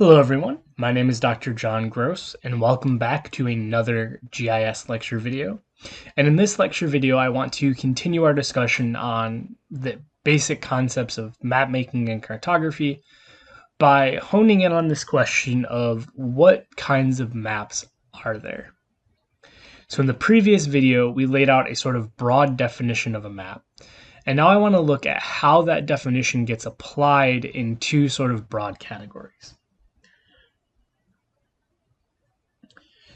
Hello everyone, my name is Dr. John Gross and welcome back to another GIS lecture video. And in this lecture video I want to continue our discussion on the basic concepts of map making and cartography by honing in on this question of what kinds of maps are there. So in the previous video we laid out a sort of broad definition of a map. And now I want to look at how that definition gets applied in two sort of broad categories.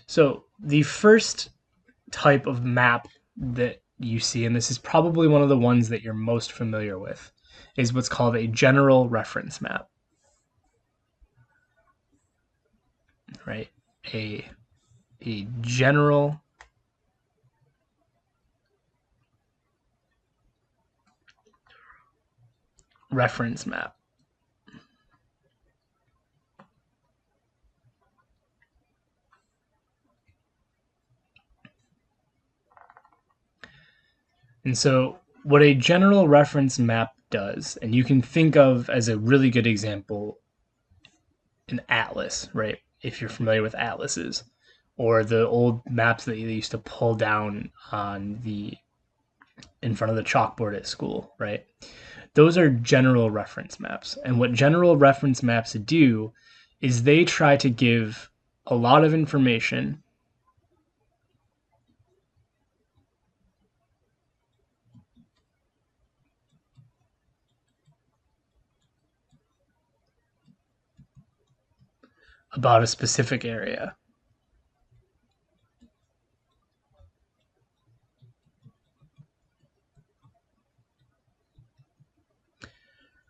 So the first type of map that you see, and this is probably one of the ones that you're most familiar with, is what's called a general reference map. Right? A general reference map. And so what a general reference map does, and you can think of as a really good example, an atlas, right? If you're familiar with atlases, or the old maps that you used to pull down in front of the chalkboard at school, right? Those are general reference maps. And what general reference maps do is they try to give a lot of information about a specific area.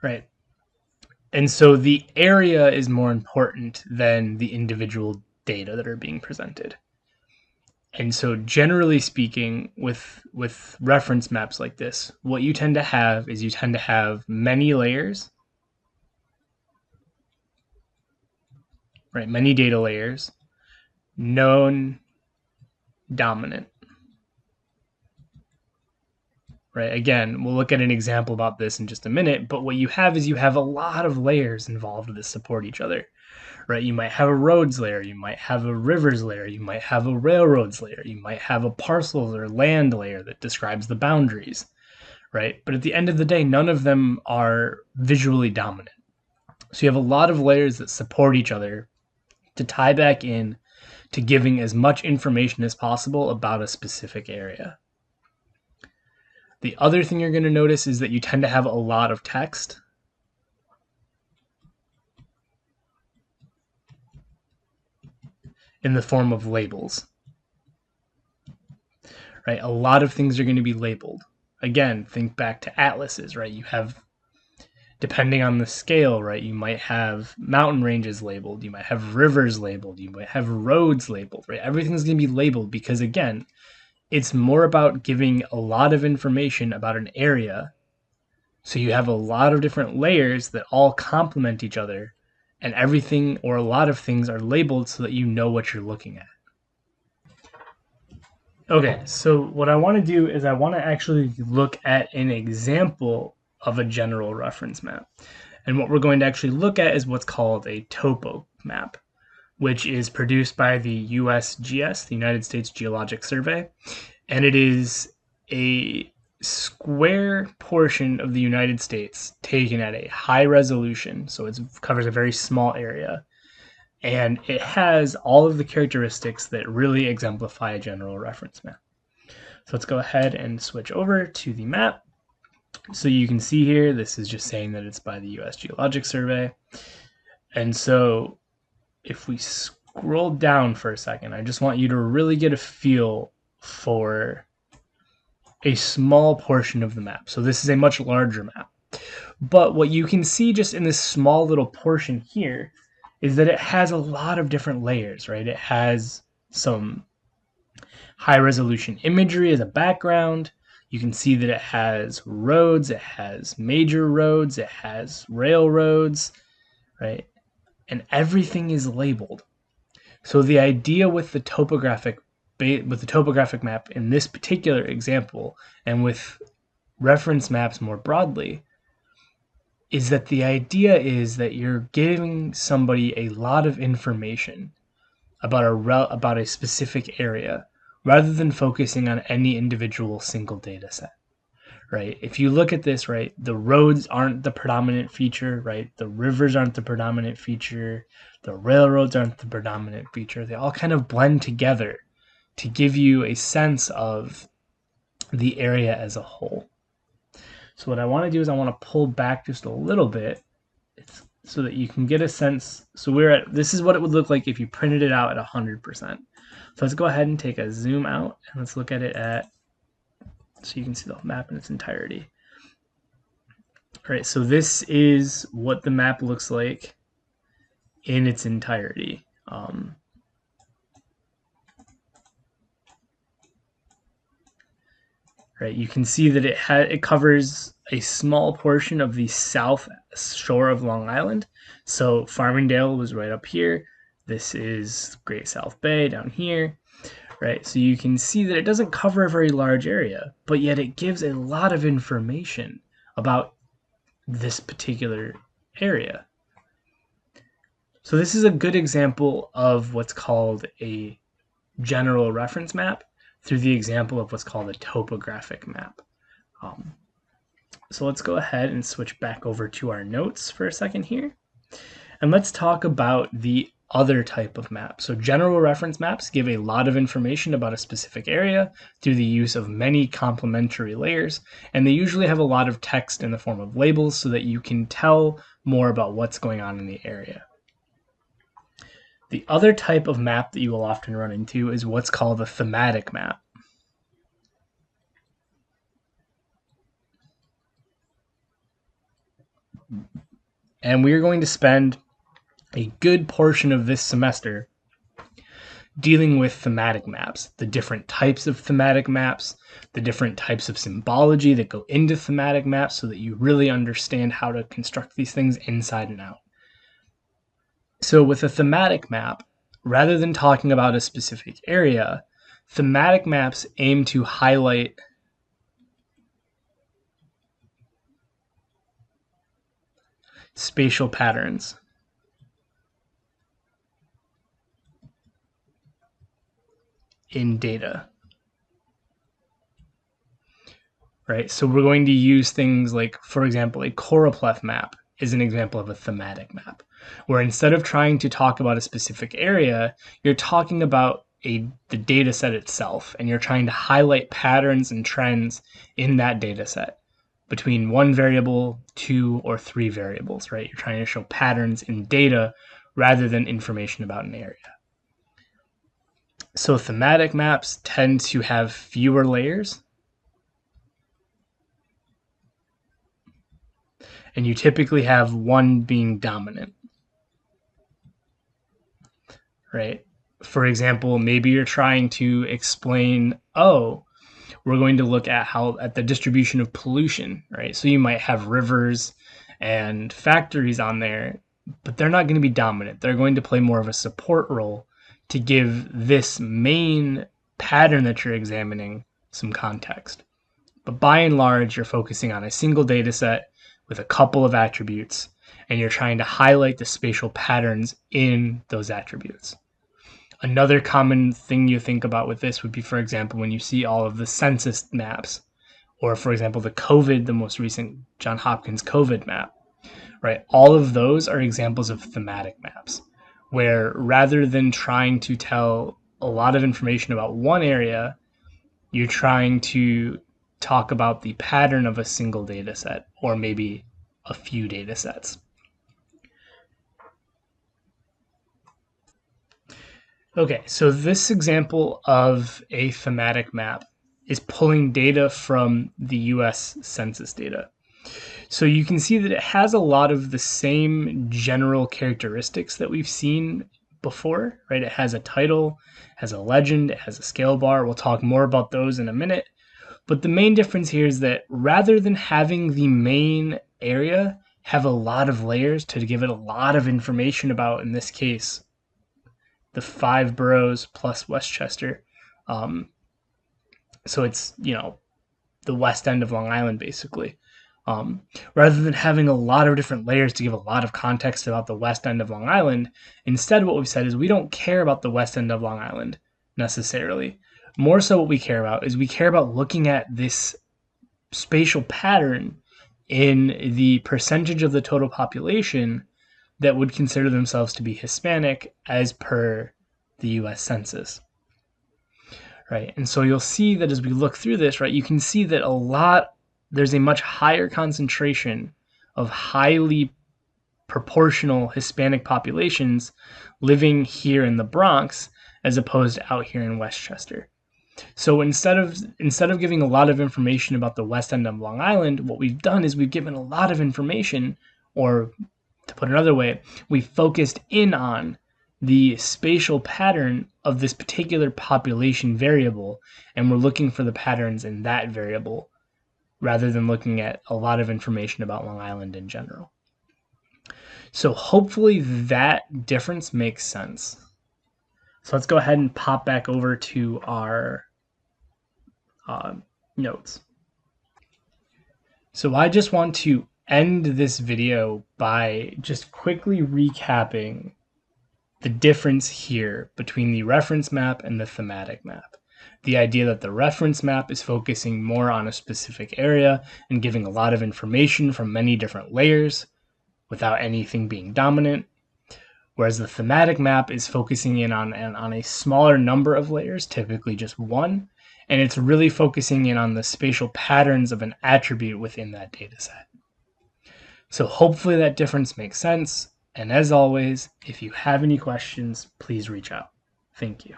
Right. And so the area is more important than the individual data that are being presented. And so generally speaking, with reference maps like this, what you tend to have is you tend to have many layers, right? Many data layers, known, dominant. Right? Again, we'll look at an example about this in just a minute, but what you have is you have a lot of layers involved that support each other. Right? You might have a roads layer, you might have a rivers layer, you might have a railroads layer, you might have a parcels or land layer that describes the boundaries, right? But at the end of the day, none of them are visually dominant. So you have a lot of layers that support each other to tie back in to giving as much information as possible about a specific area. The other thing you're going to notice is that you tend to have a lot of text. In the form of labels. Right? A lot of things are going to be labeled. Again, think back to atlases, right? You have, depending on the scale, right, you might have mountain ranges labeled, you might have rivers labeled, you might have roads labeled, right? Everything's going to be labeled because, again, it's more about giving a lot of information about an area. So you have a lot of different layers that all complement each other, and everything or a lot of things are labeled so that you know what you're looking at. Okay, so what I want to do is I want to actually look at an example of a general reference map. And what we're going to actually look at is what's called a topo map, which is produced by the USGS, the United States Geologic Survey, and it is a square portion of the United States taken at a high resolution, so it covers a very small area, and it has all of the characteristics that really exemplify a general reference map. So let's go ahead and switch over to the map. So you can see here, this is just saying that it's by the US Geologic Survey. And so if we scroll down for a second, I just want you to really get a feel for a small portion of the map. So this is a much larger map. But what you can see just in this small little portion here is that it has a lot of different layers, right? It has some high resolution imagery as a background. You can see that it has roads, it has major roads, it has railroads, right? And everything is labeled. So the idea with the topographic map in this particular example, and with reference maps more broadly, is that the idea is that you're giving somebody a lot of information about a specific area rather than focusing on any individual single data set. Right? If you look at this, right, the roads aren't the predominant feature, right? The rivers aren't the predominant feature. The railroads aren't the predominant feature. They all kind of blend together to give you a sense of the area as a whole. So what I want to do is I want to pull back just a little bit so that you can get a sense. So this is what it would look like if you printed it out at 100%. So let's go ahead and take a zoom out and let's look at it so you can see the map in its entirety. All right, so this is what the map looks like in its entirety. Right, you can see that it covers a small portion of the south shore of Long Island. So Farmingdale was right up here. This is Great South Bay down here. Right, so you can see that it doesn't cover a very large area, but yet it gives a lot of information about this particular area. So this is a good example of what's called a general reference map through the example of what's called a topographic map. So let's go ahead and switch back over to our notes for a second here. And let's talk about the other type of map. So general reference maps give a lot of information about a specific area through the use of many complementary layers, and they usually have a lot of text in the form of labels so that you can tell more about what's going on in the area. The other type of map that you will often run into is what's called a thematic map. And we are going to spend a good portion of this semester dealing with thematic maps, the different types of thematic maps, the different types of symbology that go into thematic maps so that you really understand how to construct these things inside and out. So with a thematic map, rather than talking about a specific area, thematic maps aim to highlight spatial patterns. In data. Right, so we're going to use things like, for example, a choropleth map is an example of a thematic map, where instead of trying to talk about a specific area, you're talking about the data set itself, and you're trying to highlight patterns and trends in that data set between one variable, 2, or 3 variables, right? You're trying to show patterns in data rather than information about an area. So thematic maps tend to have fewer layers, and you typically have one being dominant, right? For example, maybe you're trying to explain, we're going to look at the distribution of pollution, right? So you might have rivers and factories on there, but they're not going to be dominant. They're going to play more of a support role to give this main pattern that you're examining some context. But by and large, you're focusing on a single data set with a couple of attributes, and you're trying to highlight the spatial patterns in those attributes. Another common thing you think about with this would be, for example, when you see all of the census maps, or for example, the most recent Johns Hopkins COVID map, right? All of those are examples of thematic maps, where rather than trying to tell a lot of information about one area, you're trying to talk about the pattern of a single data set, or maybe a few data sets. Okay, so this example of a thematic map is pulling data from the US Census data. So you can see that it has a lot of the same general characteristics that we've seen before, right? It has a title, has a legend, it has a scale bar. We'll talk more about those in a minute. But the main difference here is that rather than having the main area have a lot of layers to give it a lot of information about, in this case, the 5 boroughs plus Westchester. So it's, the west end of Long Island, basically. Rather than having a lot of different layers to give a lot of context about the west end of Long Island, instead what we've said is we don't care about the west end of Long Island necessarily. More so what we care about is we care about looking at this spatial pattern in the percentage of the total population that would consider themselves to be Hispanic as per the US Census. Right? And so you'll see that as we look through this, right, you can see that there's a much higher concentration of highly proportional Hispanic populations living here in the Bronx as opposed to out here in Westchester. So instead of giving a lot of information about the west end of Long Island, what we've done is we've given a lot of information, or to put it another way, we focused in on the spatial pattern of this particular population variable, and we're looking for the patterns in that variable rather than looking at a lot of information about Long Island in general. So hopefully that difference makes sense. So let's go ahead and pop back over to our notes. So I just want to end this video by just quickly recapping the difference here between the reference map and the thematic map. The idea that the reference map is focusing more on a specific area and giving a lot of information from many different layers without anything being dominant, whereas the thematic map is focusing in on a smaller number of layers, typically just one, and it's really focusing in on the spatial patterns of an attribute within that data set. So hopefully that difference makes sense, and as always, if you have any questions, please reach out. Thank you.